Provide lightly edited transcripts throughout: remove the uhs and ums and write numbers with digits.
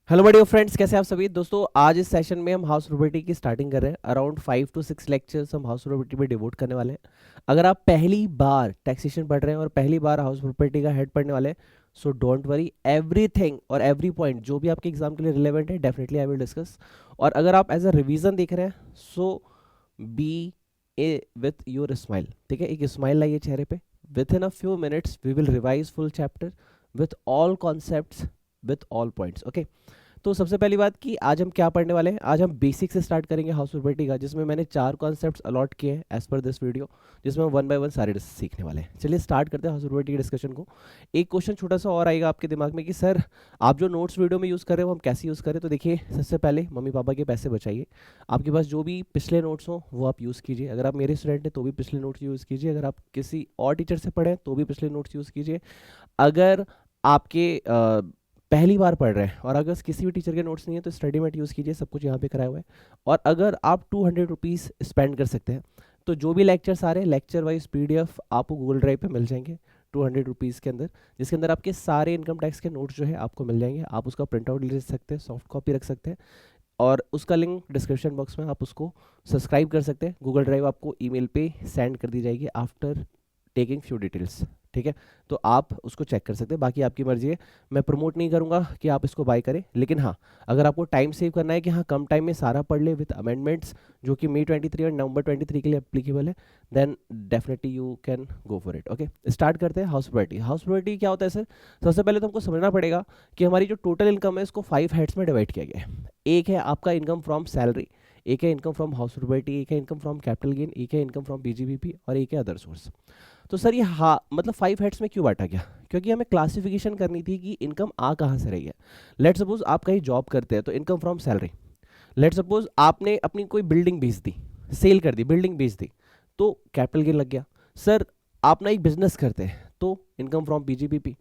Hello बड़े friends, कैसे हैं आप सभी दोस्तों। आज इस सेशन में हम हाउस प्रॉपर्टी की स्टार्टिंग कर रहे हैं। अराउंड 5 to 6 लेक्चर्स हम हाउस प्रॉपर्टी पे डिवोट करने वाले हैं। अगर आप पहली बार टैक्सेशन पढ़ रहे हैं और पहली बार हाउस प्रॉपर्टी का हेड पढ़ने वाले हैं, सो डोंट वरी, एवरीथिंग और एवरी पॉइंट जो भी आपके एग्जाम के लिए रिलेवेंट है डेफिनेटली आई विल डिस्कस। और अगर आप एज अ रिवीजन देख रहे हैं, सो बी ए विथ योर स्माइल। ठीक है, एक स्माइल लाइए चेहरे पे। Within a few minutes we will revise full chapter with all concepts, with all points. Okay, तो सबसे पहली बात कि आज हम क्या पढ़ने वाले हैं। आज हम बेसिक से स्टार्ट करेंगे हाउस प्रॉपर्टी का, जिसमें मैंने 4 कॉन्सेप्ट्स अलॉट किए हैं एज पर दिस वीडियो, जिसमें हम वन बाय वन सारे सीखने वाले हैं। चलिए स्टार्ट करते हैं हाउस प्रॉपर्टी की डिस्कशन को। एक क्वेश्चन छोटा सा और आएगा आपके दिमाग में कि सर आप जो नोट्स वीडियो में यूज़ कर रहे हो हम कैसे यूज़ करें। तो देखिए, सबसे पहले मम्मी पापा के पैसे बचाइए। आपके पास जो भी पिछले नोट्स हो वो आप यूज़ कीजिए। अगर आप मेरे स्टूडेंट हैं तो भी पिछले नोट्स यूज़ कीजिए। अगर आप किसी और टीचर से पढ़े तो भी पिछले नोट्स यूज़ कीजिए। अगर आपके पहली बार पढ़ रहे हैं और अगर किसी भी टीचर के नोट्स नहीं है तो स्टडी मेट यूज़ कीजिए, सब कुछ यहाँ पे कराया हुआ है। और अगर आप 200 रुपीज़ स्पेंड कर सकते हैं तो जो भी लेक्चर्स आ रहे हैं लेक्चर वाइज पीडीएफ आपको गूगल ड्राइव पे मिल जाएंगे 200 रुपीज़ के अंदर, जिसके अंदर आपके सारे इनकम टैक्स के नोट्स जो है आपको मिल जाएंगे। आप उसका प्रिंट आउट ले सकते हैं, सॉफ्ट कॉपी रख सकते हैं, और उसका लिंक डिस्क्रिप्शन बॉक्स में आप उसको सब्सक्राइब कर सकते हैं। गूगल ड्राइव आपको ईमेल पे सेंड कर दी जाएगी आफ्टर टेकिंग फ्यू डिटेल्स। ठीक है, तो आप उसको चेक कर सकते हैं, बाकी आपकी मर्जी है। मैं प्रमोट नहीं करूंगा कि आप इसको बाय करें, लेकिन हाँ, अगर आपको टाइम सेव करना है कि हाँ कम टाइम में सारा पढ़ ले विद अमेंडमेंट्स जो कि मई 23 और नवंबर 23 के लिए एप्लीकेबल है, then definitely you can go for it. Okay, start करते हैं हाउस प्रॉपर्टी। हाउस प्रॉपर्टी क्या होता है सर? सबसे पहले तो हमको समझना पड़ेगा कि हमारी जो टोटल इनकम है इसको 5 हेड्स में डिवाइड किया गया है। एक है आपका इनकम फ्रॉम सैलरी, एक है इनकम फ्रॉम हाउस प्रॉपर्टी, एक है इनकम फ्रॉम कैपिटल गेन, एक है इनकम फ्रॉम पीजीबीपी और एक है अदर सोर्स। तो सर ये हाँ मतलब 5 हेड्स में क्यों बांटा गया? क्योंकि हमें क्लासिफिकेशन करनी थी कि इनकम आ कहाँ से रही है। लेट सपोज आप कहीं जॉब करते हैं तो income from salary. Let suppose आपने अपनी कोई बिल्डिंग बेच दी, सेल कर दी, बिल्डिंग बेच दी, तो कैपिटल गेन लग गया। सर आप ना एक बिजनेस करते हैं तो इनकम फ्रॉम पीजीबीपी।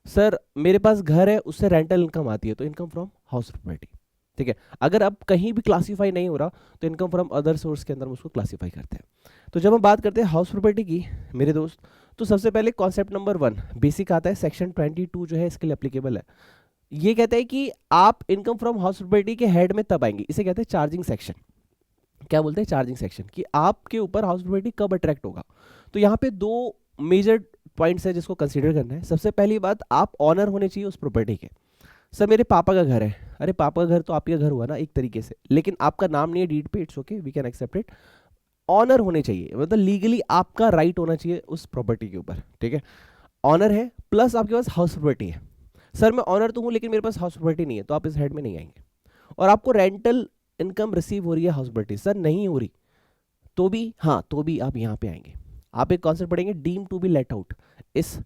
सर मेरे पास घर है उससे रेंटल इनकम आती है तो इनकम फ्रॉम हाउस प्रॉपर्टी। ठीक है, अगर अब कहीं भी क्लासीफाई नहीं हो रहा तो इनकम फ्रॉम अदर सोर्स के अंदर हम उसको क्लासीफाई करते हैं। तो जब हम बात करते हैं हाउस प्रॉपर्टी की मेरे दोस्त, तो सबसे पहले कॉन्सेप्ट नंबर 1 बेसिक आता है, सेक्शन 22 जो है इसके लिए एप्लीकेबल है। ये कहता है कि आप इनकम फ्रॉम हाउस प्रॉपर्टी के हेड में तब आएंगे, इसे कहते हैं चार्जिंग सेक्शन। क्या बोलते हैं? चार्जिंग सेक्शन, कि आपके ऊपर हाउस प्रॉपर्टी कब अट्रैक्ट होगा। तो यहाँ पे दो मेजर पॉइंट्स है जिसको कंसीडर करना है। सबसे पहली बात, आप ऑनर होने चाहिए उस प्रॉपर्टी के। सर मेरे पापा का घर है, अरे पापा का घर तो आपका घर हुआ ना एक तरीके से, लेकिन आपका नाम नहीं है डीड पे, it's okay, we can accept it. Owner होने चाहिए, मतलब लीगली आपका राइट होना चाहिए उस प्रॉपर्टी के ऊपर। ठीक है, ऑनर है प्लस आपके पास हाउस प्रॉपर्टी है। सर मैं ऑनर तो हूं लेकिन मेरे पास हाउस प्रॉपर्टी नहीं है, तो आप इस हेड में नहीं आएंगे। और आपको रेंटल इनकम रिसीव हो रही है हाउस प्रॉपर्टी, सर नहीं हो रही, तो भी हाँ, तो भी आप यहाँ पे आएंगे। आप एक कॉन्सेप्ट पढ़ेंगे deem to be let out इस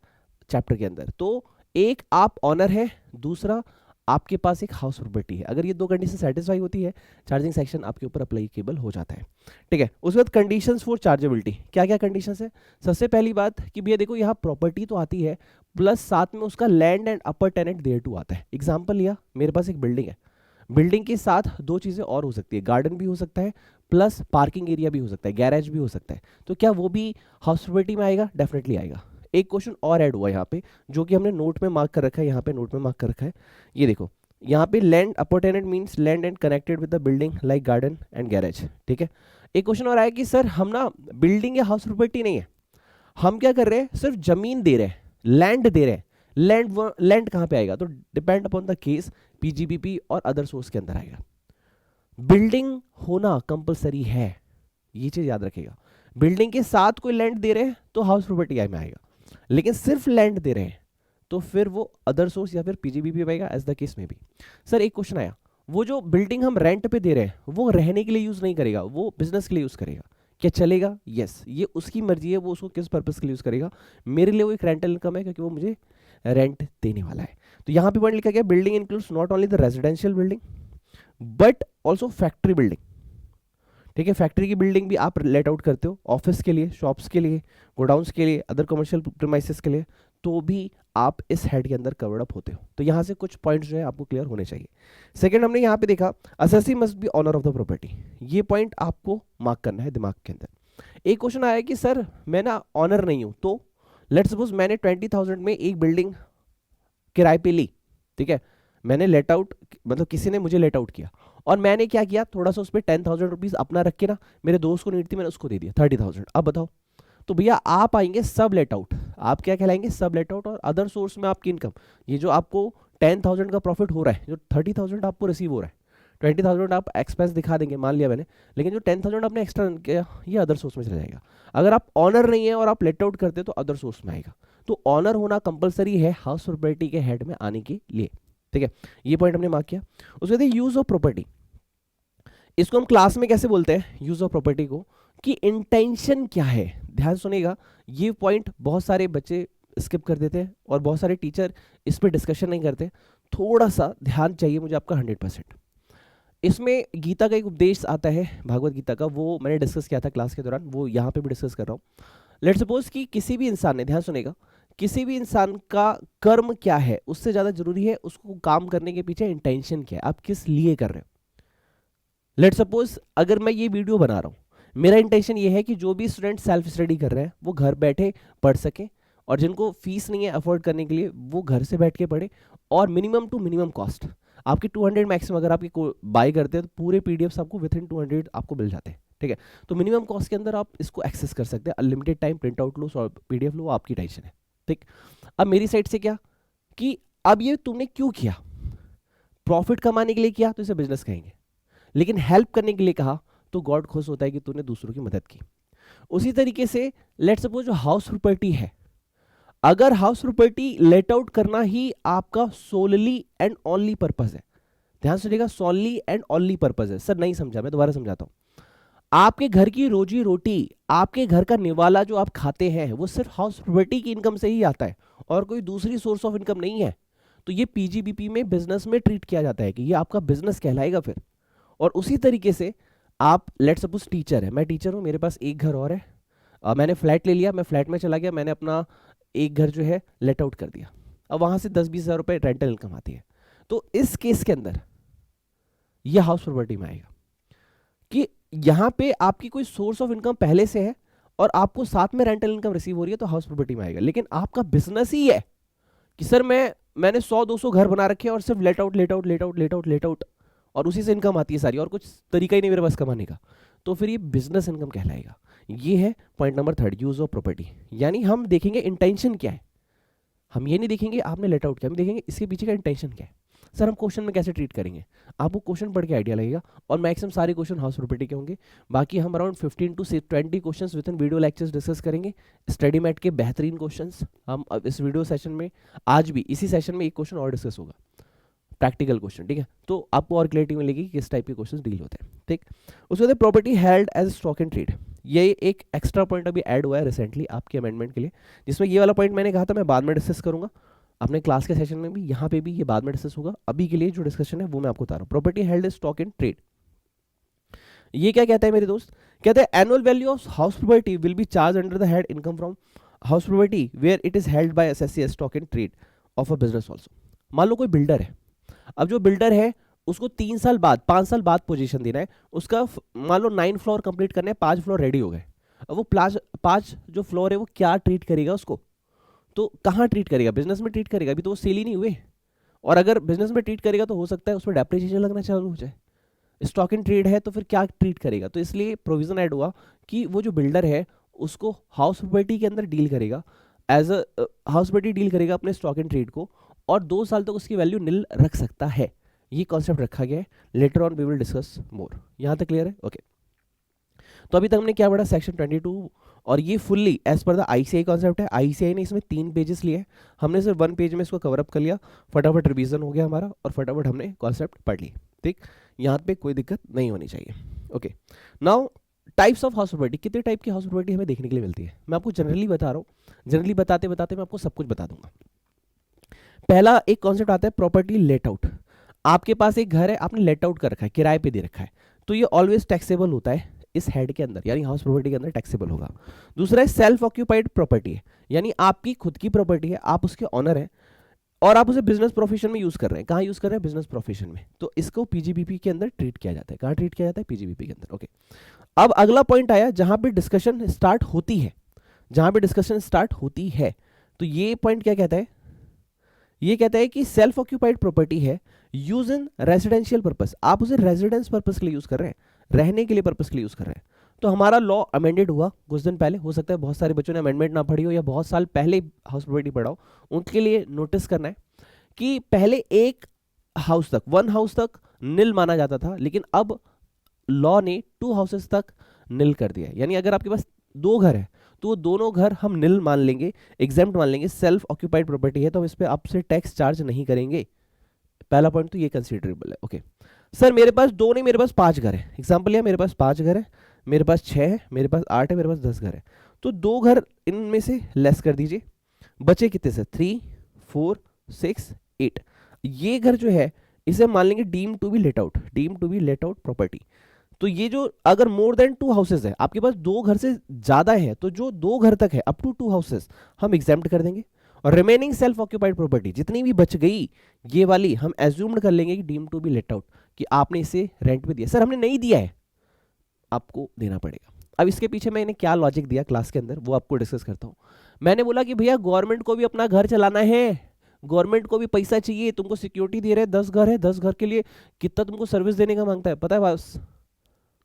चैप्टर के अंदर। तो एक आप ऑनर है, दूसरा आपके पास एक हाउस प्रॉपर्टी है। अगर ये दो कंडीशन सेटिस्फाई होती है, चार्जिंग सेक्शन आपके ऊपर अप्लीकेबल हो जाता है। ठीक है, उसके बाद कंडीशंस फॉर चार्जेबिलिटी, क्या क्या कंडीशंस है? सबसे पहली बात कि भैया देखो यहाँ प्रॉपर्टी तो आती है प्लस साथ में उसका land and appurtenant thereto आता है। एग्जांपल लिया, मेरे पास एक बिल्डिंग है, बिल्डिंग के साथ दो चीजें और हो सकती है, गार्डन भी हो सकता है प्लस पार्किंग एरिया भी हो सकता है, गैरेज भी हो सकता है। तो क्या वो भी हाउस प्रॉपर्टी में आएगा? डेफिनेटली आएगा। एक क्वेश्चन और ऐड हुआ यहाँ पे जो कि हमने नोट में मार्क कर रखा है, यहाँ पे नोट में मार्क कर रखा है, ये देखो यहाँ पे land appurtenant means land and connected with the building like garden and garage. ठीक है, एक क्वेश्चन और आया कि सर हम ना बिल्डिंग या हाउस प्रॉपर्टी नहीं है, हम क्या कर रहे हैं, सिर्फ जमीन दे रहे हैं, लैंड दे रहे हैं। लैंड लैंड कहाँ पे आएगा? तो depend upon the case, PGBP और अदर सोर्स के अंदर आएगा। बिल्डिंग होना कंपलसरी है, ये चीज याद रखिएगा। बिल्डिंग के साथ कोई लैंड दे रहे हैं तो हाउस प्रॉपर्टी में आएगा, लेकिन सिर्फ लैंड दे रहे हैं तो फिर वो अदर सोर्स या फिर पीजीबीपी आएगा, एज द केस में भी। सर एक क्वेश्चन आया, वो जो बिल्डिंग हम रेंट पे दे रहे हैं वो रहने के लिए यूज नहीं करेगा, वो बिजनेस के लिए यूज करेगा, क्या चलेगा? यस, ये उसकी मर्जी है, वो उसको किस पर्पस के लिए यूज करेगा। मेरे लिए वो एक रेंटल इनकम है क्योंकि वो मुझे रेंट देने वाला है। तो यहाँ पे पॉइंट लिखा गया, building includes not only the residential building but also factory building. ठीक है, फैक्ट्री की बिल्डिंग भी आप लेट आउट करते हो ऑफिस के लिए, शॉप्स के लिए, गोडाउन्स के लिए, अदर कमर्शियल प्रीमाइसेस के लिए, तो भी आप इस हेड के अंदर कवर्ड अप होते हो। तो यहाँ से कुछ पॉइंट्स जो है आपको क्लियर होने चाहिए। सेकंड हमने यहाँ पे देखा, assessee must be owner of the property, ये पॉइंट आपको मार्क करना है दिमाग के अंदर। एक क्वेश्चन आया कि सर मैं ना ऑनर नहीं हूं, तो लेट्स सपोज मैंने 20,000 में एक बिल्डिंग किराए पे ली। ठीक है, मैंने लेट आउट, मतलब किसी ने मुझे लेट आउट किया और मैंने क्या किया, थोड़ा सा उस पर 10,000 रुपीज अपना रख के ना, मेरे दोस्त को नीड थी, मैंने उसको दे दिया 30,000। अब बताओ, तो भैया आप आएंगे सब लेट आउट, आप क्या कहलाएंगे, सब लेट आउट। और अदर सोर्स में आपकी इनकम, ये जो आपको 10,000 का प्रॉफिट हो रहा है, जो 30,000 आपको रिसीव हो रहा है, 20,000 आप एक्सपेंस दिखा देंगे मान लिया मैंने, लेकिन जो 10,000 आपने एक्स्ट्रा किया ये अदर सोर्स में चला जाएगा। अगर आप ऑनर नहीं है और आप लेट आउट करते तो अदर सोर्स में आएगा। तो ऑनर होना कंपलसरी है हाउस प्रॉपर्टी के हेड में आने के लिए, ठीक है, ये पॉइंट हमने मार्क किया। उसके बाद यूज ऑफ प्रॉपर्टी, इसको हम क्लास में कैसे बोलते हैं यूज ऑफ प्रॉपर्टी को, कि इंटेंशन क्या है। ध्यान सुनिएगा, ये पॉइंट बहुत सारे बच्चे स्किप कर देते हैं और बहुत सारे टीचर इस पर डिस्कशन नहीं करते, थोड़ा सा ध्यान चाहिए मुझे आपका 100%। इसमें गीता का एक उपदेश आता है, भागवत गीता का, वो मैंने डिस्कस किया था क्लास के दौरान, वो यहाँ पे भी डिस्कस कर रहा हूँ। लेट्स सपोज कि किसी भी इंसान ने, ध्यान सुनेगा, किसी भी इंसान का कर्म क्या है उससे ज़्यादा जरूरी है उसको काम करने के पीछे इंटेंशन क्या है, आप किस लिए कर रहे हो। लेट्स सपोज अगर मैं ये वीडियो बना रहा हूँ, मेरा इंटेंशन ये है कि जो भी स्टूडेंट सेल्फ स्टडी कर रहे हैं वो घर बैठे पढ़ सके, और जिनको फीस नहीं है अफोर्ड करने के लिए वो घर से बैठ के पढ़े, और मिनिमम टू मिनिमम कॉस्ट आपकी 200 मैक्सिमम अगर आपकी बाय करते हैं तो पूरे पीडीएफ्स आपको विद इन 200 आपको मिल जाते हैं, ठीक है। तो मिनिमम कॉस्ट के अंदर आप इसको एक्सेस कर सकते हैं, अनलिमिटेड टाइम प्रिंट आउट लो और पीडीएफ लो, आपकी टेंशन है, ठीक। अब मेरी साइड से क्या, कि अब ये तुमने क्यों किया, प्रॉफिट कमाने के लिए किया तो इसे बिजनेस कहेंगे, लेकिन हेल्प करने के लिए कहा तो गॉड खुश होता है कि तूने दूसरों की मदद की। उसी तरीके से लेट्स सपोज जो हाउस प्रॉपर्टी है, अगर हाउस प्रॉपर्टी लेट आउट करना ही आपका सोलली एंड ओनली पर्पस है, ध्यान सुनिएगा, सोनली एंड ओनली पर्पस है। सर नहीं समझा, मैं दोबारा समझाता हूं। आपके घर की रोजी रोटी, आपके घर का निवाला जो आप खाते हैं वो सिर्फ हाउस प्रॉपर्टी की इनकम से ही आता है और कोई दूसरी सोर्स ऑफ इनकम नहीं है। तो ये पीजीबीपी में बिजनेस में ट्रीट किया जाता है कि ये आपका बिजनेस कहलाएगा फिर। और उसी तरीके से आप लेट्स सपोज टीचर है, मैं टीचर हूं, मेरे पास एक घर और है, मैंने फ्लैट ले लिया, मैं फ्लैट में चला गया, मैंने अपना एक घर जो है लेट आउट कर दिया, अब वहां से 10-20 हज़ार रुपए रेंटल इनकम आती है। तो इस केस के अंदर यह हाउस प्रॉपर्टी में आएगा कि यहां पे आपकी कोई सोर्स ऑफ इनकम पहले से है और आपको साथ में रेंटल इनकम रिसीव हो रही है, तो हाउस प्रॉपर्टी में आएगा। लेकिन आपका बिजनेस ही है कि सर मैंने 100-200 घर बना रखे हैं और सिर्फ let out let out let out let out let out, और उसी से इनकम आती है सारी, और कुछ तरीका ही नहीं मेरे पास कमाने का, तो फिर ये बिजनेस इनकम कहलाएगा। ये है point number 3, use of property. यानी हम देखेंगे इंटेंशन क्या है, हम ये नहीं देखेंगे आपने लेट आउट किया, हम देखेंगे इसके पीछे का इंटेंशन क्या है। सर हम क्वेश्चन में कैसे ट्रीट करेंगे, आपको क्वेश्चन पढ़ के आइडिया लगेगा, और मैक्सिमम सारे क्वेश्चन हाउस प्रॉपर्टी के होंगे। बाकी हम around 15 to 20 questions with in video lectures discuss करेंगे, स्टडी मैट के बेहतरीन क्वेश्चंस। हम अब इस वीडियो सेशन में, आज भी इसी सेशन में एक क्वेश्चन और डिस्कस होगा, प्रैक्टिकल क्वेश्चन, ठीक है। तो आपको और क्लैरिटी मिलेगी कि किस टाइप के क्वेश्चन डील होते हैं, ठीक। उसके बाद property held as stock and trade, ये एक एक्स्ट्रा पॉइंट अभी ऐड हुआ है रिसेंटली आपके अमेंडमेंट के लिए, जिसमें ये वाला पॉइंट मैंने कहा था मैं बाद में डिस्कस करूंगा अपने क्लास के सेशन में भी, यहाँ पे भी ये बाद में डिस्कस होगा। अभी के लिए जो डिस्कशन है वो मैं आपको बता रहा हूँ। Property held as stock and trade, ये क्या कहता है मेरे दोस्त, कहते हैं annual value of house property will be charge under the head income from house property where it is held by assessee as stock and trade of a business also. मान लो कोई बिल्डर है, अब जो बिल्डर है उसको 3 साल बाद 5 साल बाद पोजीशन देना है, उसका मान लो 9 फ्लोर कंप्लीट करने हैं, 5 फ्लोर रेडी हो गए। अब वो 5 जो फ्लोर है वो क्या ट्रीट करेगा उसको, तो कहाँ ट्रीट करेगा, बिजनेस में ट्रीट करेगा, अभी तो वो सेल ही नहीं हुए, और अगर बिजनेस में ट्रीट करेगा तो हो सकता है उसमें डेप्रिसिएशन लगना चालू हो जाए। स्टॉक इन ट्रेड है तो फिर क्या ट्रीट करेगा, तो इसलिए प्रोविजन ऐड हुआ कि वो जो बिल्डर है उसको हाउस प्रॉपर्टी के अंदर डील करेगा, as a house property deal करेगा अपने स्टॉक इन ट्रेड को, और 2 साल तक उसकी वैल्यू नील रख सकता है। ये कॉन्सेप्ट रखा गया है, later on we will discuss more. यहाँ तक क्लियर है, ओके। तो अभी तक हमने क्या पढ़ा, सेक्शन 22, और ये fully as per the ICAI concept है। आईसीआई ने इसमें 3 पेजेस लिए हैं, हमने सिर्फ 1 पेज में इसको कवर अप कर लिया, फटाफट रिवीजन हो गया हमारा और फटाफट हमने कॉन्सेप्ट पढ़ लिए, ठीक। यहाँ पे कोई दिक्कत नहीं होनी चाहिए, okay. Now types of house property, कितने टाइप की हाउस प्रॉपर्टी हमें देखने के लिए मिलती है, मैं आपको जनरली बता रहा हूँ, जनरली बताते बताते मैं आपको सब कुछ बता दूंगा। पहला एक कॉन्सेप्ट आता है प्रॉपर्टी लेट आउट। आपके पास एक घर है, आपने लेट आउट कर रखा है, किराए पे दे रखा है, तो ये ऑलवेज टैक्सेबल होता है इस हेड के अंदर, यानी हाउस प्रॉपर्टी के अंदर टैक्सेबल होगा। दूसरा है सेल्फ ऑक्यूपाइड प्रॉपर्टी है, यानी आपकी खुद की प्रॉपर्टी है, आप उसके ऑनर हैं और आप उसे बिजनेस प्रोफेशन में यूज कर रहे हैं। कहाँ यूज कर रहे हैं, बिजनेस प्रोफेशन में, तो इसको पीजीबीपी के अंदर ट्रीट किया जाता है। कहाँ ट्रीट किया जाता है, पीजीबीपी के अंदर, ओके। अब अगला पॉइंट आया जहां पे डिस्कशन स्टार्ट होती है, जहां पे डिस्कशन स्टार्ट होती है, तो ये पॉइंट क्या कहता है, ये कहता है कि सेल्फ ऑक्यूपाइड प्रॉपर्टी है यूज इन रेजिडेंशियल पर्पस, आप उसे रेजिडेंस पर्पस के लिए यूज कर रहे हैं, रहने के लिए पर्पस के लिए यूज कर रहे हैं। तो हमारा लॉ अमेंडेड हुआ कुछ दिन पहले, हो सकता है बहुत सारे बच्चों ने अमेंडमेंट ना पढ़ी हो या बहुत साल पहले हाउस प्रॉपर्टी पढ़ा हो, उनके लिए नोटिस करना है कि पहले एक हाउस तक, वन हाउस तक नील माना जाता था, लेकिन अब लॉ ने टू हाउसेस तक नील कर दिया है। यानी अगर आपके पास दो घर है तो वो दोनों घर हम नील मान लेंगे, एग्जेम्प्ट मान लेंगे, सेल्फ ऑक्यूपाइड प्रॉपर्टी है तो हम इस पर आपसे टैक्स चार्ज नहीं करेंगे। पहला पॉइंट तो ये कंसिडरेबल है। ओके सर, मेरे पास दो नहीं, मेरे पास 5 घर है, एग्जाम्पल लिया, मेरे पास 5 घर है, मेरे पास 6 है, मेरे पास 8 है, मेरे पास 10 घर है, तो 2 घर इनमें से लेस कर दीजिए, बचे कितने से 3 4 6 8। ये घर जो है इसे मान लेंगे deem to be let out, deem to be let out property. तो ये जो अगर मोर देन 2 हाउसेस है, आपके पास 2 घर से ज्यादा है, तो जो 2 घर तक है अप टू 2 हाउसेस हम एग्जेम्प्ट कर देंगे, और रिमेनिंग सेल्फ ऑक्यूपाइड प्रॉपर्टी जितनी भी बच गई ये वाली हम एज्यूम्ड कर लेंगे कि deem to be let out, कि आपने इसे रेंट पे दिया। सर हमने नहीं दिया है, आपको देना पड़ेगा। अब इसके पीछे मैंने क्या लॉजिक दिया क्लास के अंदर वो आपको डिस्कस करता हूं। मैंने बोला कि भैया गवर्नमेंट को भी अपना घर चलाना है, गवर्नमेंट को भी पैसा चाहिए, तुमको सिक्योरिटी दे रहे हैं, 10 घर है, 10 घर के लिए कितना तुमको सर्विस देने का मांगता है, पता है बस।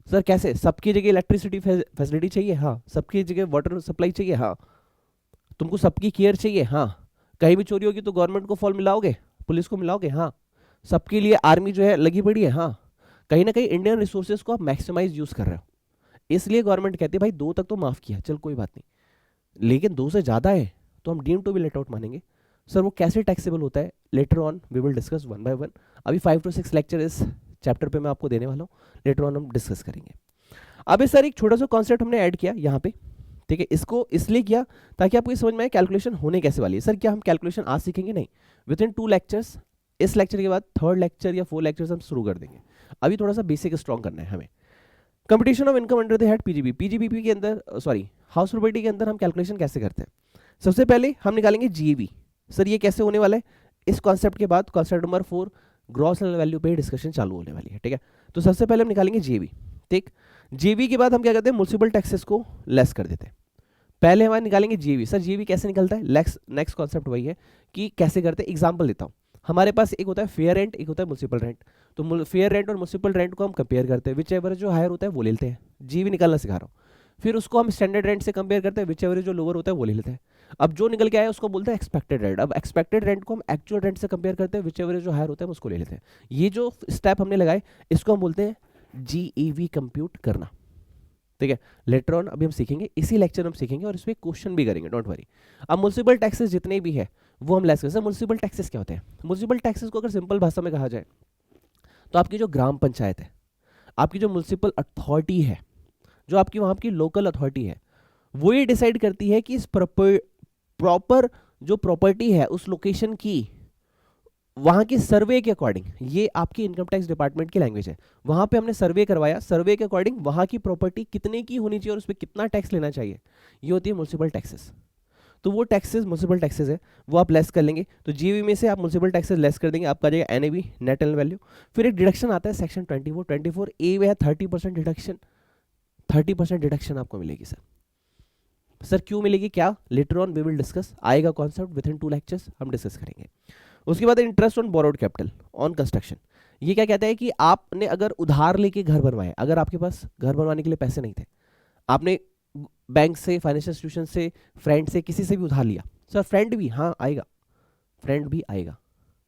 सर कैसे, सबकी जगह इलेक्ट्रिसिटी फैसिलिटी चाहिए, हाँ, सबकी जगह वाटर सप्लाई चाहिए, हाँ, तुमको सबकी केयर चाहिए, हाँ, कहीं भी चोरी होगी तो गवर्नमेंट को फॉल मिलाओगे, पुलिस को मिलाओगे, हाँ, सबके लिए आर्मी जो है लगी पड़ी है, हाँ, कहीं ना कहीं इंडियन रिसोर्सेज को आप मैक्सिमाइज यूज कर रहे हो, इसलिए गवर्नमेंट कहती है भाई 2 तक तो माफ किया, चल कोई बात नहीं, लेकिन 2 से ज्यादा है तो हम deem to be let out मानेंगे। सर वो कैसे टैक्सेबल होता है, later on we will discuss one by one. अभी 5 to 6 लेक्चर इस चैप्टर पे मैं आपको देने वाला हूँ, लेटर ऑन हम डिस्कस करेंगे। अब सर एक छोटा सा कॉन्सेप्ट हमने ऐड किया यहाँ पे, ठीक है, इसको इसलिए किया ताकि आपको ये समझ में आए कैलकुलेशन होने कैसे वाली है। सर क्या हम कैलकुलेशन आज सीखेंगे? नहीं, विद इन 2 लेक्चर्स, इस लेक्चर के बाद 3rd लेक्चर या 4 लेक्चर्स हम शुरू कर देंगे। अभी थोड़ा सा बेसिक स्ट्रॉन्ग करना है हमें। Competition of income under the head PGB, PGBP के अंदर, सॉरी हाउस प्रॉपर्टी के अंदर हम कैलकुलेशन कैसे करते हैं? सबसे पहले हम निकालेंगे जीएवी। सर ये कैसे होने वाला है? इस कॉन्सेप्ट के बाद कॉन्सेप्ट नंबर 4 ग्रॉस वैल्यू पे डिस्कशन चालू होने वाली है, ठीक है। तो सबसे पहले हम निकालेंगे जीएवी, ठीक। जीएवी के बाद हम क्या करते हैं, म्युनिसिपल टैक्सेस को लेस कर देते हैं। पहले हमारे निकालेंगे जीएवी। सर जीएवी कैसे निकलता है? नेक्स्ट कॉन्सेप्ट वही है कि कैसे करते हैं। एग्जांपल देता हूं, हमारे पास एक होता है फेयर रेंट, एक होता है म्युनिसिपल रेंट। तो फेयर रेंट और म्युनिसिपल रेंट को हम कंपेयर करते हैं, विच एवर जो हायर होता है वो ले लेते हैं, जीएवी निकालना सिखा रहा हूँ। फिर उसको हम स्टैंडर्ड रेंट से कंपेयर करते हैं, विच एवर जो लोअर होता है वो ले लेते हैं। अब जो निकल के आया उसको बोलते हैं एक्सपेक्टेड रेंट। अब एक्सपेक्टेड रेंट को हम एक्चुअल रेंट से कंपेयर करते हैं, विच एवर जो हायर होता है उसको ले लेते हैं। ये जो स्टेप हमने लगाए इसको हम बोलते हैं जीईवी कंप्यूट करना, ठीक है। लेटर ऑन अभी हम सीखेंगे, इसी लेक्चर हम सीखेंगे और इसमें क्वेश्चन भी करेंगे, डोंट वरी। अब म्युनिसिपल टैक्सेस जितने भी है वो हम लेस करें। सर म्युनिसिपल टैक्सेस क्या होते हैं? म्युनिसिपल टैक्सेस को अगर सिंपल भाषा में कहा जाए तो आपकी जो ग्राम पंचायत है, आपकी जो म्युनिसिपल अथॉरिटी है, जो आपकी वहां की लोकल अथॉरिटी है, वो ये डिसाइड करती है कि इस प्रॉपर जो प्रॉपर्टी है उस लोकेशन की वहां के सर्वे के अकॉर्डिंग, ये आपकी इनकम टैक्स डिपार्टमेंट की लैंग्वेज है, वहां पे हमने सर्वे करवाया, सर्वे के अकॉर्डिंग वहां की प्रॉपर्टी कितने की होनी चाहिए और उस पर कितना टैक्स लेना चाहिए, ये होती है म्युनिसिपल टैक्सेस। तो वो टैक्सेस म्युनिसिपल टैक्सेस है वो आप लेस कर लेंगे। तो जीवी में से आप म्युनिसिपल टैक्सेस लेस कर देंगे, आपका जाएगा एनएवी, नेट एनल वैल्यू। फिर एक डिडक्शन आता है सेक्शन 24 ए में है 30% डिडक्शन, 30% डिडक्शन आपको मिलेगी। सर क्यों मिलेगी, क्या? Later on we will discuss, आएगा कॉन्सेप्ट विद इन 2 लेक्चर्स हम डिस्कस करेंगे। उसके बाद interest on borrowed capital on construction. ये क्या कहता है कि आपने अगर उधार लेके घर बनवाए, अगर आपके पास घर बनवाने के लिए पैसे नहीं थे, आपने बैंक से, फाइनेंशियल इंस्टीट्यूशन से, फ्रेंड से, किसी से भी उधार लिया। सर फ्रेंड भी, हाँ आएगा, फ्रेंड भी आएगा,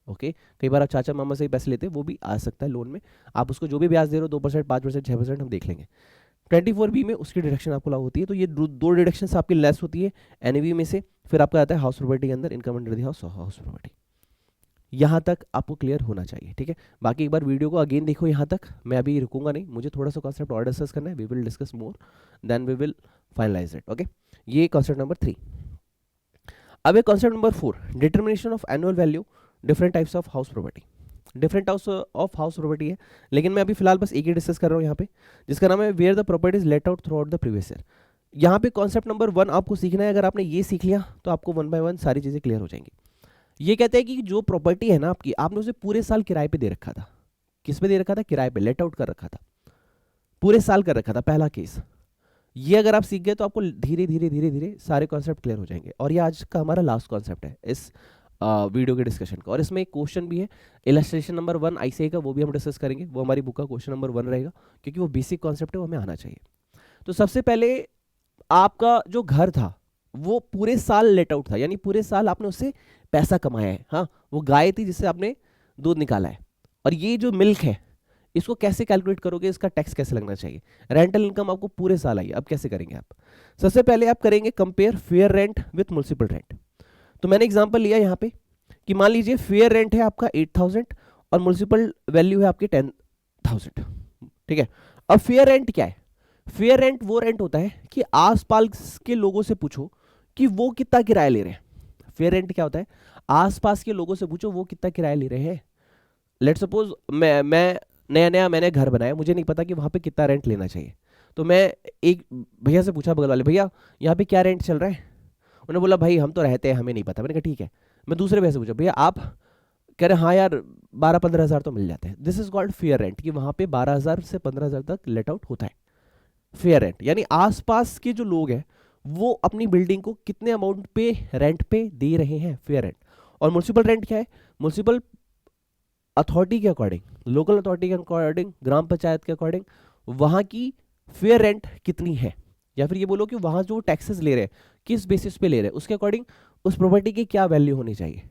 ओके। कई बार आप चाचा मामा से ही पैसे लेते हैं, वो भी आ सकता है लोन में। आप उसको जो भी ब्याज दे रहे हो 2%, 5%, 6% हम देख लेंगे। 24B में उसकी डिडक्शन आपको लागू होती है। तो ये दो डिडक्शन आपकी लेस होती है एनएवी में से। फिर आपका आता है हाउस प्रॉपर्टी के अंदर income under the house property. यहाँ तक आपको क्लियर होना चाहिए, ठीक है। बाकी एक बार वीडियो को अगेन देखो यहाँ तक, मैं अभी रुकूंगा नहीं, मुझे थोड़ा सा कॉन्सेप्ट और डिस्कस करना है। We will discuss more then we will finalise it, okay. ये कॉन्सेप्ट नंबर 3। अब एक concept number 4, determination of annual value different types of house property. Different types of house property है, लेकिन मैं अभी फिलहाल बस एक ही डिस्कस कर रहा हूँ यहाँ पे, जिसका नाम है where the property is let out throughout the previous year. यहाँ पे कॉन्सेप्ट नंबर 1 आपको सीखना है। अगर आपने ये सीख लिया तो आपको 1 by 1 सारी चीजें क्लियर हो जाएंगी। ये कहते हैं कि जो प्रॉपर्टी है ना आपकी, आपने उसे पूरे साल किराए पे दे रखा था। किस पे दे रखा था? किराए पे, लेट आउट कर रखा था, पूरे साल कर रखा था, पहला केस। ये अगर आप सीख गए तो आपको धीरे धीरे धीरे धीरे सारे कॉन्सेप्ट क्लियर हो जाएंगे। और ये आज का हमारा लास्ट कॉन्सेप्ट है इस वीडियो के डिस्कशन का। और इसमें एक क्वेश्चन भी है इलस्ट्रेशन नंबर 1 आईसीआई का, वो भी हम डिस्कस करेंगे, वो हमारी बुक का क्वेश्चन नंबर 1 रहेगा, क्योंकि वो बेसिक कॉन्सेप्ट है, वो हमें आना चाहिए। तो सबसे पहले आपका जो घर था वो पूरे साल लेट आउट था, यानी पूरे साल आपने उससे पैसा कमाया है। हाँ, वो गाय थी जिससे आपने दूध निकाला है, और ये जो मिल्क है इसको कैसे कैलकुलेट करोगे, इसका टैक्स कैसे लगना चाहिए। रेंटल इनकम आपको पूरे साल आई है, अब कैसे करेंगे आप? सबसे पहले आप करेंगे compare fair rent with municipal rent. तो मैंने एग्जांपल लिया यहाँ पे कि मान लीजिए फेयर रेंट है आपका 8,000 और म्युनिसिपल वैल्यू है आपकी 10,000, ठीक है। अब फेयर रेंट क्या है? फेयर रेंट वो रेंट होता है कि आसपास के लोगों से पूछो कि वो कितना किराया ले रहे हैं। फेयर रेंट क्या होता है? आसपास के लोगों से पूछो वो कितना किराया ले रहे हैं। लेट सपोज मैं नया नया मैंने घर बनाया, मुझे नहीं पता कि वहाँ पे कितना रेंट लेना चाहिए, तो मैं एक भैया से पूछा, बगल वाले भैया यहाँ पे क्या रेंट चल रहा है? उन्होंने बोला भाई हम तो रहते हैं, हमें नहीं पता। मैंने कहा ठीक है। मैं दूसरे भैया से पूछा, भैया आप? कह रहे हाँ यार 12-15 हज़ार तो मिल जाते हैं। This is called fair rent, कि वहाँ पे 12,000 से 15,000 तक लेट आउट होता है। फेयर रेंट यानी आसपास के जो लोग हैं वो अपनी बिल्डिंग को कितने अमाउंट पे रेंट पे दे रहे हैं, फेयर रेंट। और म्युनिसिपल रेंट क्या है? म्युनिसिपल अथॉरिटी के अकॉर्डिंग, लोकल अथॉरिटी के अकॉर्डिंग, ग्राम पंचायत के अकॉर्डिंग वहाँ की फेयर रेंट कितनी है, या फिर ये बोलो कि वहाँ जो टैक्सेस ले रहे हैं किस बेसिस पे ले रहे हैं, उसके अकॉर्डिंग उस प्रॉपर्टी की क्या वैल्यू होनी चाहिए।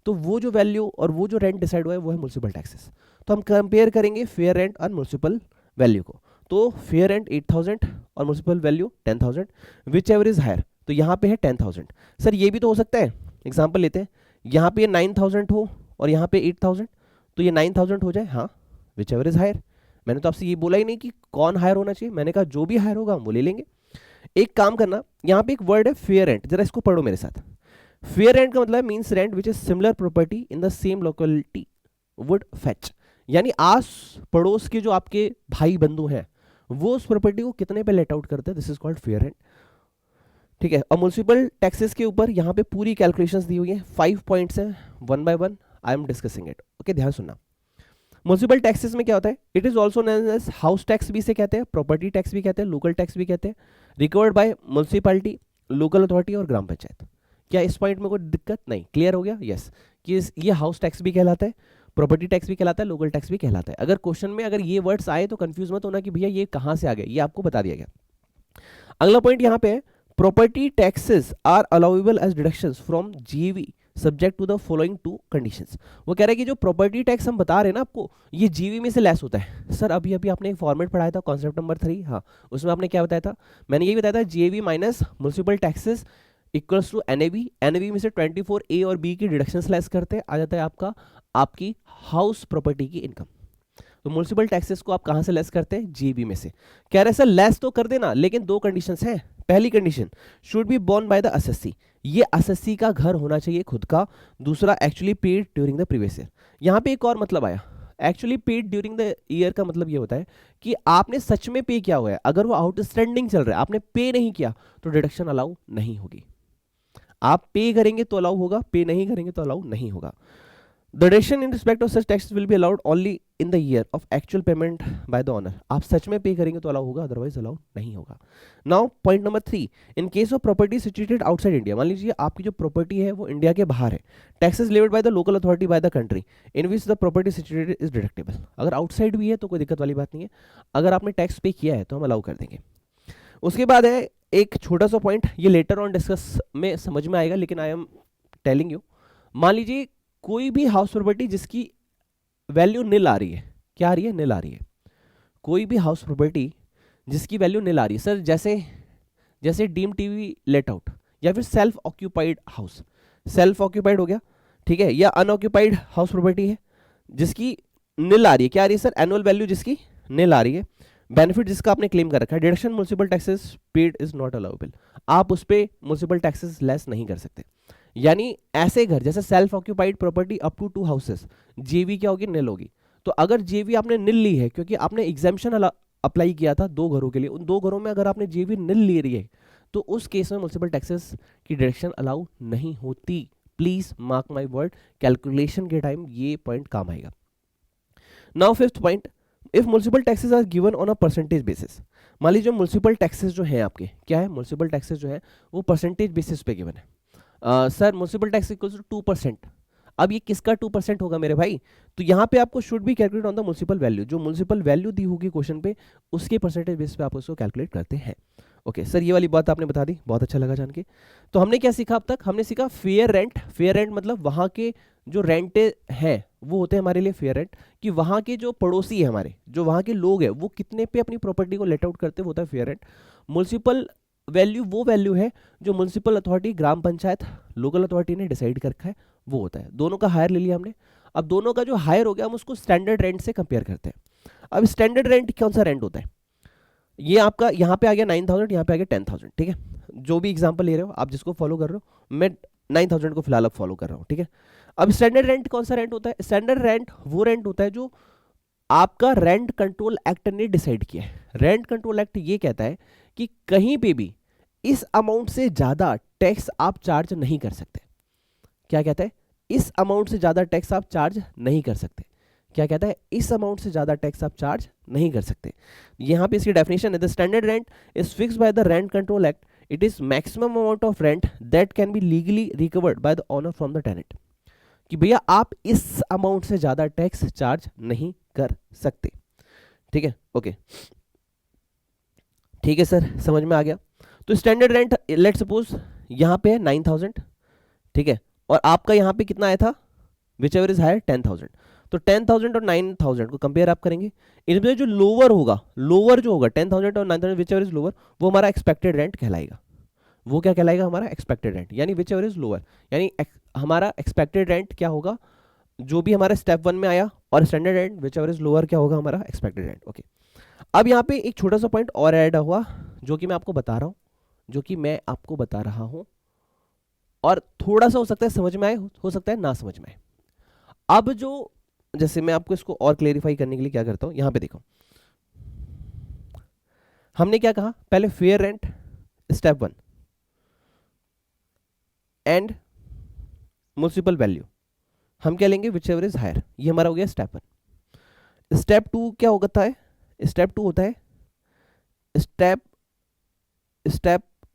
तो वो जो वैल्यू और वो जो रेंट डिसाइड हुआ है वो है म्युनिसिपल टैक्सेस। तो हम कंपेयर करेंगे फेयर रेंट और म्युनिसिपल वैल्यू को। तो फेयर रेंट 8,000 और municipal value 10,000, whichever is higher. तो यहाँ पे है 10,000। सर ये भी तो हो सकता है, एग्जाम्पल लेते हैं, यहाँ पे 9,000 हो और यहाँ पे 8,000, तो ये 9,000 हो जाए। हाँ, विच एवर इज हायर। मैंने तो आपसे ये बोला ही नहीं कि कौन हायर होना चाहिए, मैंने कहा जो भी हायर होगा हम वो ले लेंगे। एक काम करना, यहाँ पे एक वर्ड है फेयर रेंट, जरा इसको पढ़ो मेरे साथ। फेयर रेंट का मतलब means rent which is similar property in the same locality would fetch, यानी आस पड़ोस के जो आपके भाई बंधु हैं वो उस प्रॉपर्टी को कितने पे लेट आउट करते हैं, this is called fair rent, ठीक है। और म्युनिसिपल टैक्सेस के ऊपर यहाँ पे पूरी कैलकुलेशंस दी हुई है, 5 पॉइंट्स हैं, 1 by 1 I am discussing it, okay, ध्यान सुनना। म्युनिसिपल टैक्सेस में क्या होता है? It is also known as house tax भी इसे कहते हैं, प्रॉपर्टी टैक्स भी कहते हैं, लोकल टैक्स भी कहते हैं, recovered by municipality, local authority और ग्राम पंचायत। क्या इस पॉइंट में कोई दिक्कत नहीं? क्लियर हो गया? यस, कि ये हाउस टैक्स भी कहलाता है, प्रॉपर्टी टैक्स भी कहलाता है, लोकल टैक्स भी कहलाता है। अगर क्वेश्चन में अगर ये वर्ड्स आए तो कंफ्यूज मत होना कि भैया ये कहाँ से आ गए, ये आपको बता दिया गया। अगला पॉइंट यहाँ पे है, property taxes are allowable as deductions from GV subject to the following 2 conditions. वो कह रहा है कि जो प्रॉपर्टी टैक्स हम बता रहे हैं ना आपको, ये जीवी में से लेस होता है। सर अभी अभी आपने एक फॉर्मेट पढ़ाया था कॉन्सेप्ट नंबर 3, हाँ, उसमें आपने क्या बताया था? मैंने यही बताया था, GAV minus municipal taxes equals to NAV. NAV में से 24A और B की डिडक्शंस लेस करते आ जाता है आपका आपकी हाउस प्रॉपर्टी की इनकम। तो म्युनिसिपल टैक्सेस को आप कहां से लेस करते हैं? जीबी में से। कह रहे सर लेस तो कर देना, लेकिन 2 कंडीशंस हैं। पहली condition, should be borne by the assessee, ये असेसी का घर होना चाहिए खुद का। दूसरा, actually paid during the previous year. यहां पे एक और मतलब आया, actually paid during the year का मतलब ये होता है कि आपने सच में पे किया हुआ है। अगर वो आउटस्टैंडिंग चल रहा है, आपने पे नहीं किया, तो डिडक्शन अलाउ नहीं होगी। आप पे करेंगे तो अलाउ होगा, पे नहीं करेंगे तो अलाउ नहीं होगा। The deduction in respect of such taxes will be allowed only in the year of actual payment by the owner. आप सच में पे करेंगे तो अलाउ होगा, अदरवाइज अलाउ नहीं होगा। Now point number 3, in case of property situated outside India, मान लीजिए आपकी जो प्रॉपर्टी है वो इंडिया के बाहर है, taxes levied by the local authority by the country in which the property situated is deductible। अगर आउटसाइड भी है तो कोई दिक्कत वाली बात नहीं है, अगर आपने टैक्स पे किया है तो हम अलाउ कर देंगे। उसके बाद है एक छोटा सा पॉइंट, ये लेटर ऑन डिस्कस में समझ में आएगा, लेकिन आई एम टेलिंग यू। मान लीजिए कोई भी हाउस प्रॉपर्टी जिसकी वैल्यू नील आ रही है, क्या आ रही है? नील आ रही है। कोई भी हाउस प्रॉपर्टी जिसकी वैल्यू नील आ रही है, सर जैसे डीम टीवी लेट आउट, या फिर self occupied house, self occupied हो गया, ठीक है, या अनऑक्यूपाइड हाउस प्रॉपर्टी है जिसकी नील आ रही है। क्या आ रही है सर? एनुअल वैल्यू जिसकी नील आ रही है, बेनिफिट जिसका आपने क्लेम कर रखा है, deduction municipal taxes paid is not allowable, आप उस पर म्युनिसिपल टैक्सेस लेस नहीं कर सकते। यानी ऐसे घर जैसे self occupied property up to 2 houses, GAV क्या होगी? नील होगी। तो अगर जेवी आपने नील ली है क्योंकि आपने एग्जाम्पशन अप्लाई किया था 2 घरों के लिए, उन 2 घरों में अगर आपने जेवी नील ले रही है तो उस केस में म्युनिसिपल टैक्सेस की डिडक्शन अलाउ नहीं होती। Please mark my word, calculation के टाइम ये पॉइंट काम आएगा। Now 5th point, if municipal taxes are given on a percentage basis. मान लीजिए म्युनिसिपल टैक्सेस जो है आपके, क्या है? म्युनिसिपल टैक्सेस जो है वो परसेंटेज बेसिस पे गिवन है। Sir municipal tax equals to 2%। अब ये किसका 2% होगा मेरे भाई? तो यहाँ पे आपको should be calculate on the municipal value, जो म्युनिसिपल वैल्यू दी होगी क्वेश्चन पे उसके परसेंटेज बेस पे आप उसको कैलकुलेट करते हैं। ओके सर, ये वाली बात आपने बता दी, बहुत अच्छा लगा जान के। तो हमने क्या सीखा अब तक? हमने सीखा फेयर रेंट। फेयर रेंट मतलब वहाँ के जो रेंट है वो होते हैं हमारे लिए फेयर रेंट, कि वहाँ के जो पड़ोसी है हमारे, जो वहाँ के लोग हैं, वो कितने पे अपनी प्रॉपर्टी को लेट आउट करते हैं, वो होता है फेयर रेंट। म्युनिसिपल वैल्यू वो वैल्यू है जो म्युनिसिपल अथॉरिटी, ग्राम पंचायत, लोकल अथॉरिटी ने डिसाइड कर रखा है, वो होता है। दोनों का हायर ले लिया हमने। अब दोनों का जो हायर हो गया हम उसको स्टैंडर्ड रेंट से कंपेयर करते हैं। अब स्टैंडर्ड रेंट कौन सा रेंट होता है? ये आपका यहाँ पे आ गया 9,000, यहाँ पे आ गया 10,000, ठीक है। जो भी एग्जांपल ले रहे हो आप, जिसको फॉलो कर रहे हो, मैं 9,000 को फिलहाल अब फॉलो कर रहा हूँ, ठीक है। अब स्टैंडर्ड रेंट कौन सा रेंट होता है? स्टैंडर्ड रेंट वो रेंट होता है जो आपका रेंट कंट्रोल एक्ट ने डिसाइड किया है। रेंट कंट्रोल एक्ट ये कहता है कि कहीं पे भी इस अमाउंट से ज्यादा टैक्स आप चार्ज नहीं कर सकते। क्या कहता है? इस अमाउंट से ज्यादा टैक्स आप चार्ज नहीं कर सकते। क्या कहता है? इस अमाउंट से ज्यादा टैक्स आप चार्ज नहीं कर सकते। यहां पे इसकी डेफिनेशन है, the standard rent is fixed by the rent control act, it is maximum amount of rent that can be legally recovered by the owner from the tenant. कि भैया आप इस अमाउंट से ज्यादा टैक्स चार्ज नहीं कर सकते, ठीक है। ओके ठीक है सर, समझ में आ गया। तो स्टैंडर्ड रेंट लेट सपोज यहां पे है 9,000, ठीक है, और आपका यहां पे कितना आया था? Whichever is higher 10,000। तो 10,000 और 9,000 को कंपेयर आप करेंगे, इनमें जो लोअर होगा, लोअर जो होगा 10,000 और 9,000, विच एवर इज लोअर, वो हमारा एक्सपेक्टेड रेंट कहलाएगा। वो क्या कहलाएगा? हमारा एक्सपेक्टेड रेंट, यानी विच एवर इज लोअर, यानी हमारा एक्सपेक्टेड रेंट क्या होगा? जो भी हमारा स्टेप 1 में आया, और standard rent which ever is lower क्या होगा? हमारा एक्सपेक्टेड रेंट। ओके, अब यहाँ पे एक छोटा सा पॉइंट और ऐड हुआ, जो कि मैं आपको बता रहा हूँ, जो कि मैं आपको बता रहा हूँ, और थोड़ा सा हो सकता है समझ में आए, हो सकता है ना समझ में आए। अब जो, जैसे मैं आपको इसको और क्लेरिफाई करने के लिए क्या करता हूं, यहां पे देखो, हमने क्या कहा पहले? Fair rent step 1 and municipal value, हम क्या लेंगे? Whichever is higher. ये हमारा हो गया स्टेप 1। स्टेप 2 क्या होता है? स्टेप 2 होता है step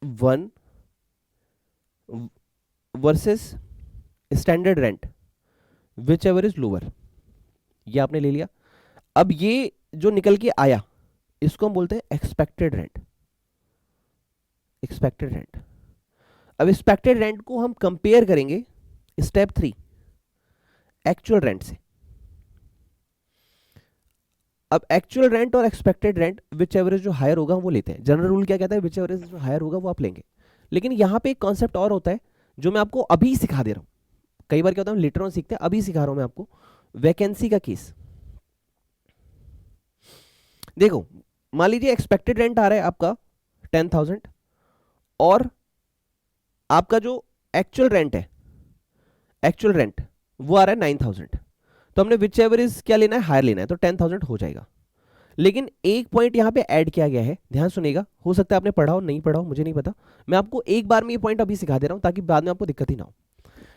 1 versus standard rent which ever is lower. ये आपने ले लिया। अब ये जो निकल के आया, इसको हम बोलते हैं एक्सपेक्टेड रेंट। Expected rent. अब एक्सपेक्टेड रेंट को हम कंपेयर करेंगे स्टेप 3 एक्चुअल रेंट से। अब एक्चुअल रेंट और एक्सपेक्टेड रेंट विच एवरेज जो हायर होगा वो लेते हैं। जनरल रूल क्या कहता है? विच एवरेज जो हायर होगा वो आप लेंगे। लेकिन यहां पे एक कॉन्सेप्ट और होता है जो मैं आपको अभी सिखा दे रहा हूं। कई बार क्या होता है, हम लेटर ऑन सीखते हैं, अभी सिखा रहा हूं मैं आपको। वैकेंसी का केस देखो, मान लीजिए एक्सपेक्टेड रेंट आ रहा है आपका 10,000, और आपका जो एक्चुअल रेंट है, एक्चुअल रेंट वो आ रहा है 9,000। तो हमने विच एवरेज क्या लेना है? हायर लेना है, तो 10,000 हो जाएगा। लेकिन एक पॉइंट यहां पे ऐड किया गया है, ध्यान सुनिएगा। हो सकता है आपने पढ़ा हो, नहीं पढ़ा हो, मुझे नहीं पता। मैं आपको एक बार में ये पॉइंट अभी सिखा दे रहा हूं ताकि बाद में आपको दिक्कत ही ना हो।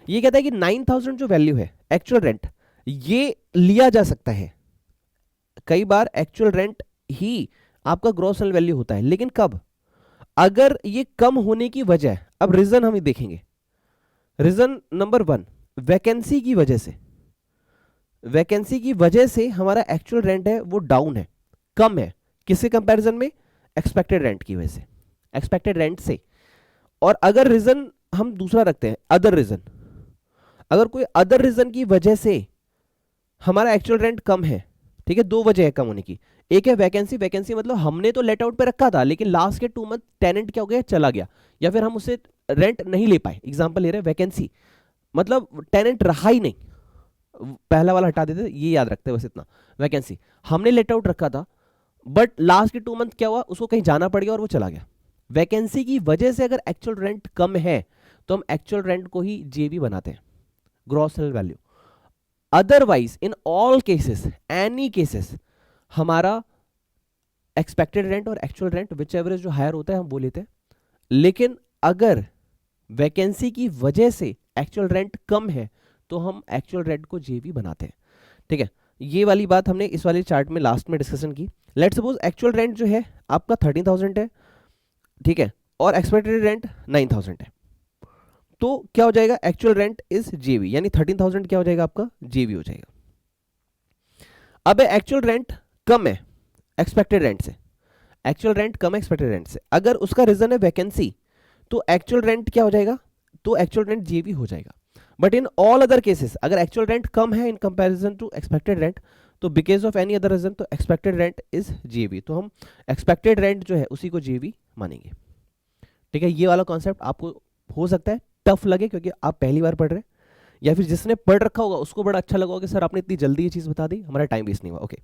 ये कहता है कि 9,000 जो वैल्यू है एक्चुअल रेंट, ये लिया जा सकता है। कई बार एक्चुअल रेंट ही आपका ग्रॉस एनुअल वैल्यू होता है, लेकिन कब? अगर ये कम होने की वजह, अब रीजन हम देखेंगे। रीजन नंबर 1, वैकेंसी की वजह से। वैकेंसी की वजह से हमारा एक्चुअल रेंट है वो डाउन है, कम है। किससे कंपैरिजन में? एक्सपेक्टेड रेंट की वजह से, एक्सपेक्टेड रेंट से। और अगर रीजन हम दूसरा रखते हैं, अदर रीजन, अगर कोई अदर रीजन की वजह से हमारा एक्चुअल रेंट कम है, ठीक है, दो वजह है कम होने की। एक है वैकेंसी, वैकेंसी मतलब हमने तो लेट आउट पे रखा था, लेकिन लास्ट के 2 मंथ टेनेंट क्या हो गया? चला गया, या फिर हम उसे रेंट नहीं ले पाए। एग्जांपल ले रहे हैं, वैकेंसी मतलब टेनेंट रहा ही नहीं, पहला वाला हटा देते, ये याद रखते हैं बस इतना। वैकेंसी हमने लेट आउट रखा था, बट लास्ट के 2 मंथ क्या हुआ? उसको कहीं जाना पड़ गया और वो चला गया। वैकेंसी की वजह से अगर एक्चुअल रेंट कम है तो हम एक्चुअल रेंट को ही जेबी बनाते हैं, gross annual value. Otherwise in all cases, any cases, हमारा एक्सपेक्टेड रेंट और एक्चुअल रेंट विच एवरेज जो हायर होता है हम वो लेते हैं। लेकिन अगर वैकेंसी की वजह से एक्चुअल रेंट कम है तो हम एक्चुअल रेंट को जेबी बनाते हैं, ठीक है। ये वाली बात हमने इस वाले चार्ट में लास्ट में डिस्कशन की। लेट सपोज एक्चुअल रेंट जो है आपका 13,000 है, ठीक है, और एक्सपेक्टेड रेंट 9,000 है। तो क्या हो जाएगा, एक्चुअल रेंट इज जेवी, यानी 13,000 क्या हो जाएगा आपका, जेवी हो जाएगा। अब एक्चुअल रेंट कम है एक्सपेक्टेड रेंट से, एक्चुअल रेंट कम है एक्सपेक्टेड रेंट से, अगर उसका रीजन है वैकेंसी, तो एक्चुअल रेंट क्या हो जाएगा, तो एक्चुअल रेंट जेवी हो जाएगा। But in all other cases अगर एक्चुअल रेंट कम है in comparison to expected rent, तो because of any other reason, तो एक्सपेक्टेड रेंट इज जेवी, तो हम एक्सपेक्टेड रेंट जो है उसी को जेवी मानेंगे। ठीक है, ये वाला कॉन्सेप्ट आपको हो सकता है टफ लगे क्योंकि आप पहली बार पढ़ रहे हैं, या फिर जिसने पढ़ रखा होगा उसको बड़ा अच्छा लगा होगा कि सर आपने इतनी जल्दी ये चीज़ बता दी, हमारा टाइम वेस्ट नहीं हुआ। ओके,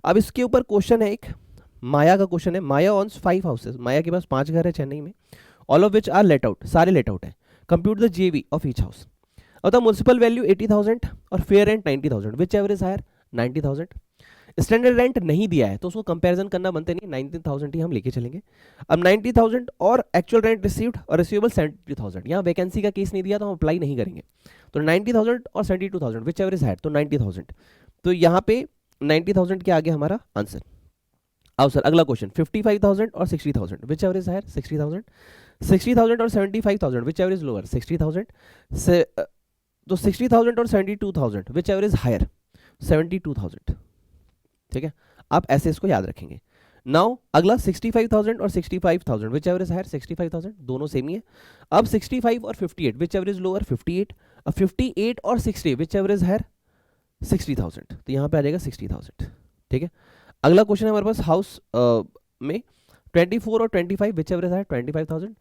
अब इसके ऊपर क्वेश्चन है, एक माया का क्वेश्चन है। माया ऑन्स 5 हाउसेस, माया के पास 5 घर है चेन्नई में, all of which are let out, सारे लेट आउट है। Compute the GAV of each house. अब द म्युनिसिपल वैल्यू 80,000 और fair rent 90,000, whichever is higher, 90,000। Standard rent नहीं दिया है तो उसको कंपैरिजन करना बनते नहीं, 19,000 ही हम लेके चलेंगे। अब 90,000 और एक्चुअल रेंट रिसीव्ड और रिसीवेबल 72,000, यहाँ वैकेंसी का केस नहीं दिया तो हम अप्लाई नहीं करेंगे, तो 90,000 और 72,000 विच एवर इज हायर, तो 90,000, तो यहाँ पे 90,000 के आगे हमारा आंसर। अब सर अगला क्वेश्चन, 55,000 और 60,000 विच एवर इज हायर, 60,000। 60,000 और 75,000 विच एवर इज लोअर, 60,000 से, तो 60,000 और 72,000 विच एवर इज हायर, 72,000। ठीक है, आप ऐसे इसको याद रखेंगे। नाउ अगला 65,000 और 65,000 विच एवर इज हायर, 65,000, दोनों सेम ही है। अब 65 और 58 विच एवर इज लोअर, 58। अब 58 और 60 विच एवर इज हायर, 60,000, तो यहाँ पे आ जाएगा 60,000। ठीक है, अगला क्वेश्चन है हमारे पास हाउस में 24 और 25 विच एवर इज हायर, 25,000।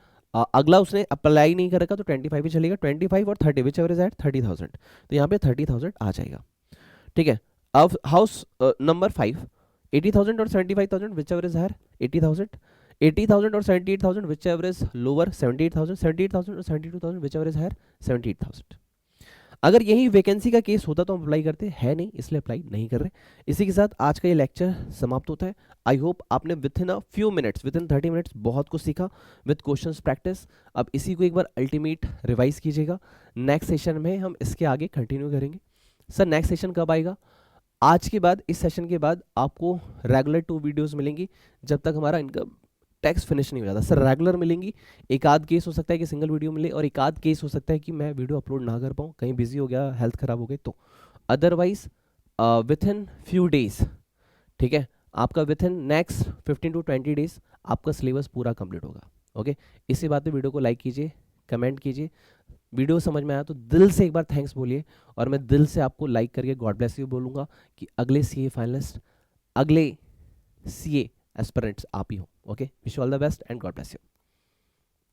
अगला उसने अप्लाई नहीं कर रखा तो 25 ही चलेगा। 25 और 30 विच एवर इज हायर, 30,000, तो यहाँ पे 30,000 आ जाएगा। ठीक है, अब हाउस नंबर 5, 80,000 और 75,000 विच एवर इज हायर, 80,000। 80,000 और 78,000 विच एवर इज लोअर, 78,000। 78,000 और 72,000 विच एवर इज हायर, 78,000। अगर यही वैकेंसी का केस होता तो हम अप्लाई करते, है नहीं इसलिए अप्लाई नहीं कर रहे। इसी के साथ आज का ये लेक्चर समाप्त होता है। आई होप आपने with in a few minutes, with in 30 minutes बहुत कुछ सीखा विद क्वेश्चंस प्रैक्टिस। अब इसी को एक बार अल्टीमेट रिवाइज कीजिएगा। नेक्स्ट सेशन में हम इसके आगे कंटिन्यू करेंगे। सर नेक्स्ट सेशन कब आएगा? आज के बाद, इस सेशन के बाद आपको रेगुलर 2 वीडियोस मिलेंगी जब तक हमारा इनकम टैक्स फिनिश नहीं हो जाता। सर रेगुलर मिलेंगी, एक आध केस हो सकता है कि सिंगल वीडियो मिले, और एक आध केस हो सकता है कि मैं वीडियो अपलोड ना कर पाऊँ, कहीं बिजी हो गया, हेल्थ खराब हो गई तो। Otherwise with in few days, ठीक है, आपका with in next 15 to 20 days आपका सिलेबस पूरा कंप्लीट होगा। ओके, इसी बात पे वीडियो को लाइक कीजिए, कमेंट कीजिए। वीडियो समझ में आया तो दिल से एक बार थैंक्स बोलिए, और मैं दिल से आपको लाइक करके गॉड ब्लेस यू बोलूँगा कि अगले सीए फाइनलिस्ट, अगले सीए एस्पिरेंट्स आप ही हो। Okay, wish you all the best and God bless you.